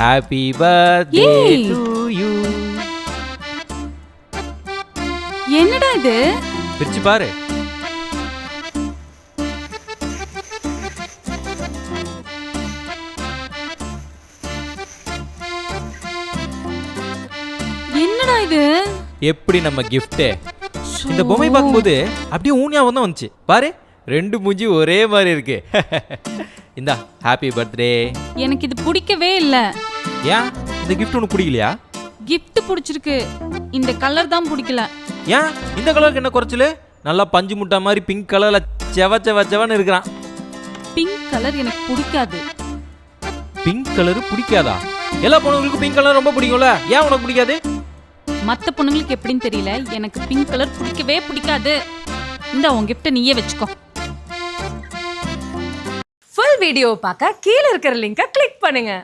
Happy birthday ஏய். To you. என்னடா இது? பிரிச்சு பாரு. என்னடா இது? எப்படி நம்ம கிஃப்ட்? இந்த பொம்மை பார்க்கும்போது அப்படியே ஊனியாவும் தான் வந்துச்சு. பாரு, ரெண்டு மூஞ்சி ஒரே மாதிரி இருக்கு. இந்தா ஹாப்பி பர்த்டே. எனக்கு இது பிடிக்கவே இல்ல. ஏன் இந்த கிஃப்ட் உனக்கு பிடிக்கலையா? gift பிடிச்சிருக்கு, இந்த கலர் தான் பிடிக்கல. ஏன் இந்த கலருக்கு என்ன குறைச்சல்? நல்லா பஞ்சு முட்டை மாதிரி பிங்க் கலர்ல செவன்னு இருக்கிறான். பிங்க் கலர் எனக்கு பிடிக்காது. பிங்க் கலர் பிடிக்காதா? எல்லா பொண்ணுங்களுக்கும் பிங்க் கலர் ரொம்ப பிடிக்கும்ல, ஏன் உனக்கு பிடிக்காது? மத்த பொண்ணுங்களுக்கு எப்படின்னு தெரியல, எனக்கு பிங்க் கலர் பிடிக்கவே பிடிக்காது. இந்த உன் gift நீயே வச்சுக்கோ. ஃபுல் வீடியோ பார்க்க கீழ இருக்கிற லிங்கை கிளிக் பண்ணுங்க.